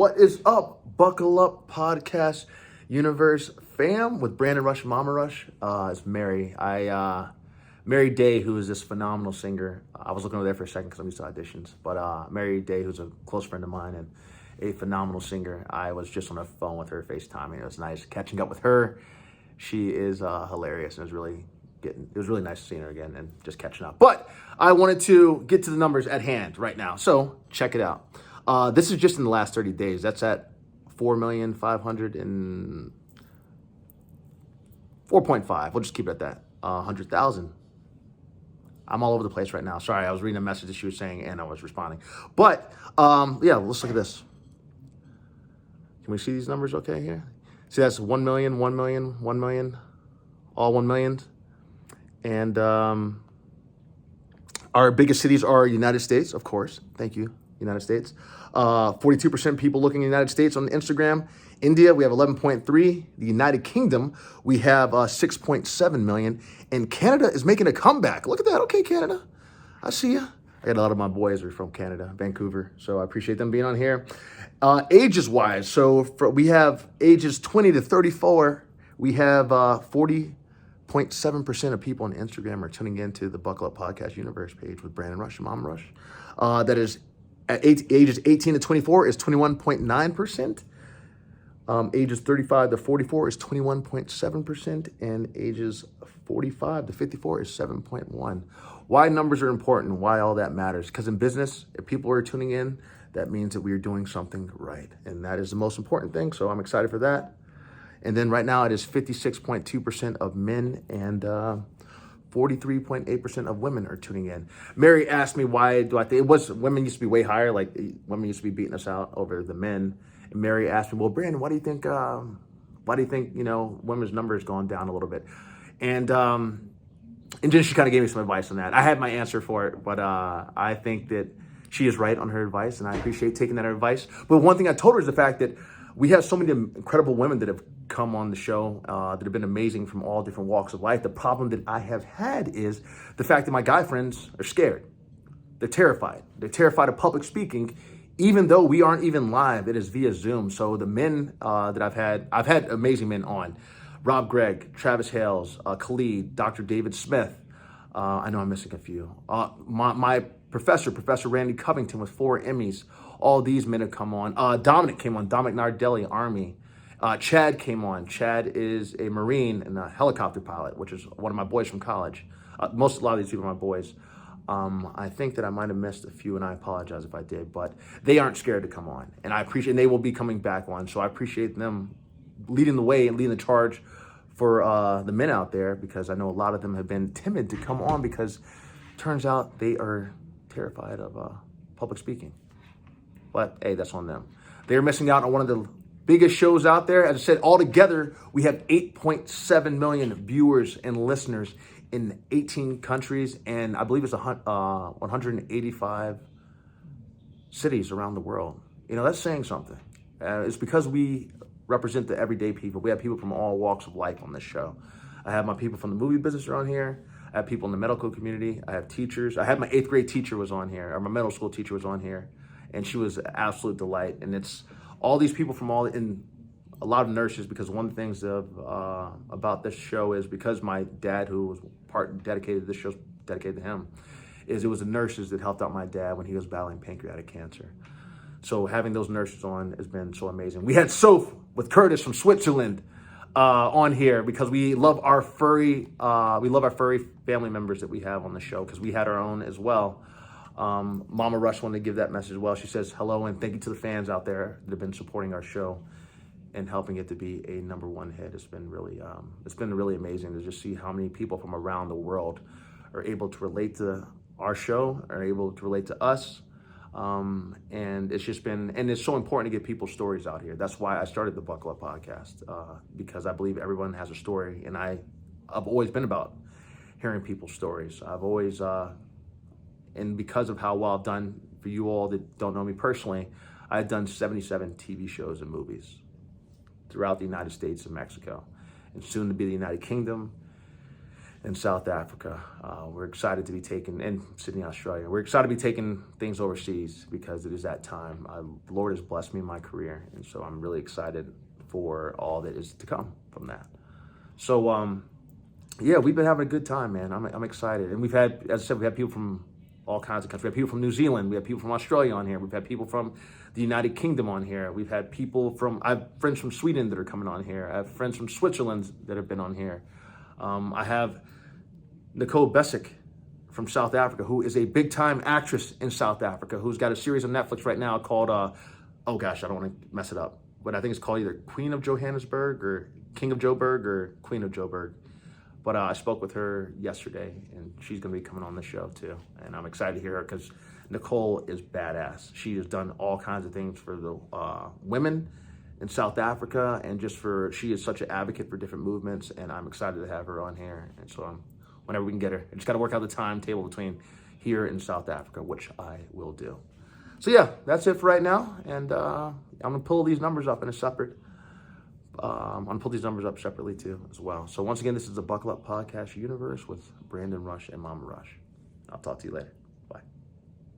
What is up? Buckle up, podcast universe fam, with Brandon Rush and Mama Rush. It's Mary. Mary Day, who is this phenomenal singer. I was looking over there for a second because I'm used to auditions, but Mary Day, who's a close friend of mine and a phenomenal singer. I was just on the phone with her, FaceTiming. It was nice catching up with her. She is hilarious, and it was really nice seeing her again and just catching up. But I wanted to get to the numbers at hand right now, so check it out. This is just in the last 30 days. That's at 4,504.5. We'll just keep it at that. 100,000. I'm all over the place right now. Sorry, I was reading a message that she was saying and I was responding. But yeah, let's look at this. Can we see these numbers okay here? See, that's 1 million, 1 million, 1 million, all 1 million. And our biggest cities are United States, of course. Thank you, United States. 42% people looking in the United States on Instagram. India, we have 11.3. The United Kingdom, we have 6.7 million. And Canada is making a comeback. Look at that. Okay, Canada. I see you. I got a lot of my boys are from Canada, Vancouver. So I appreciate them being on here. Ages-wise, so we have ages 20 to 34. We have 40.7% of people on Instagram are tuning into the Buckle Up Podcast Universe page with Brandon Rush and Mama Rush. That is at ages 18 to 24 is 21.9%. Ages 35 to 44 is 21.7%. And ages 45 to 54 is 7.1%. Why numbers are important, why all that matters. Because in business, if people are tuning in, that means that we are doing something right. And that is the most important thing. So I'm excited for that. And then right now it is 56.2% of men and 43.8% of women are tuning in. Mary asked me why do I think women used to be way higher, like women used to be beating us out over the men. And Mary asked me, well, Brandon, why do you think women's numbers going down a little bit? And then she kind of gave me some advice on that. I had my answer for it, but I think that she is right on her advice, and I appreciate taking that advice. But one thing I told her is the fact that we have so many incredible women that have come on the show that have been amazing from all different walks of life. The problem that I have had is the fact that my guy friends are scared. They're terrified. They're terrified of public speaking, even though we aren't even live. It is via Zoom. So the men that I've had amazing men on. Rob Gregg, Travis Hales, Khalid, Dr. David Smith. I know I'm missing a few. My Professor Randy Covington with 4 Emmys. All these men have come on. Dominic came on. Dominic Nardelli, Army. Chad came on. Chad is a Marine and a helicopter pilot, which is one of my boys from college. A lot of these people are my boys. I think that I might have missed a few, and I apologize if I did, but they aren't scared to come on. And and they will be coming back on. So I appreciate them leading the way and leading the charge for the men out there, because I know a lot of them have been timid to come on because turns out they are terrified of public speaking. But hey, that's on them. They're missing out on one of the biggest shows out there. As I said, altogether, we have 8.7 million viewers and listeners in 18 countries, and I believe it's 185 cities around the world. That's saying something. It's because we represent the everyday people. We have people from all walks of life on this show. I have my people from the movie business are on here. I have people in the medical community. I have teachers. I had my 8th grade teacher was on here, or my middle school teacher was on here, and she was an absolute delight. And it's all these people from and a lot of nurses, because one of the things about this show is because my dad, who was dedicated to this show, dedicated to him, is it was the nurses that helped out my dad when he was battling pancreatic cancer. So having those nurses on has been so amazing. We had Soph with Curtis from Switzerland on here because we love our furry family members that we have on the show, because we had our own as well. Mama Rush wanted to give that message as well. She says hello and thank you to the fans out there that have been supporting our show and helping it to be a #1 hit. It's been really amazing to just see how many people from around the world are able to relate to our show, are able to relate to us. And it's so important to get people's stories out here. That's why I started the Buckle Up podcast, because I believe everyone has a story, and I've always been about hearing people's stories. I've always, and because of how well I've done, for you all that don't know me personally, I've done 77 TV shows and movies throughout the United States and Mexico, and soon to be the United Kingdom. in South Africa. We're excited to be taking, in Sydney, Australia. We're excited to be taking things overseas because it is that time. The Lord has blessed me in my career, and so I'm really excited for all that is to come from that. So, yeah, we've been having a good time, man. I'm excited. And we've had, as I said, we have people from all kinds of countries. We have people from New Zealand. We have people from Australia on here. We've had people from the United Kingdom on here. We've had people from, I have friends from Sweden that are coming on here. I have friends from Switzerland that have been on here. I have Nicole Bessick from South Africa, who is a big-time actress in South Africa, who's got a series on Netflix right now called, oh gosh, I don't want to mess it up, but I think it's called either Queen of Johannesburg or King of Joburg or Queen of Joburg. But I spoke with her yesterday, and she's going to be coming on the show too. And I'm excited to hear her because Nicole is badass. She has done all kinds of things for the women in South Africa, and she is such an advocate for different movements, and I'm excited to have her on here. And so whenever we can get her, I just got to work out the timetable between here and South Africa, which I will do. So yeah, that's it for right now. And I'm going to pull these numbers up in a separate, I'm going to pull these numbers up separately too as well. So once again, this is the Buckle Up Podcast Universe with Brandon Rush and Mama Rush. I'll talk to you later.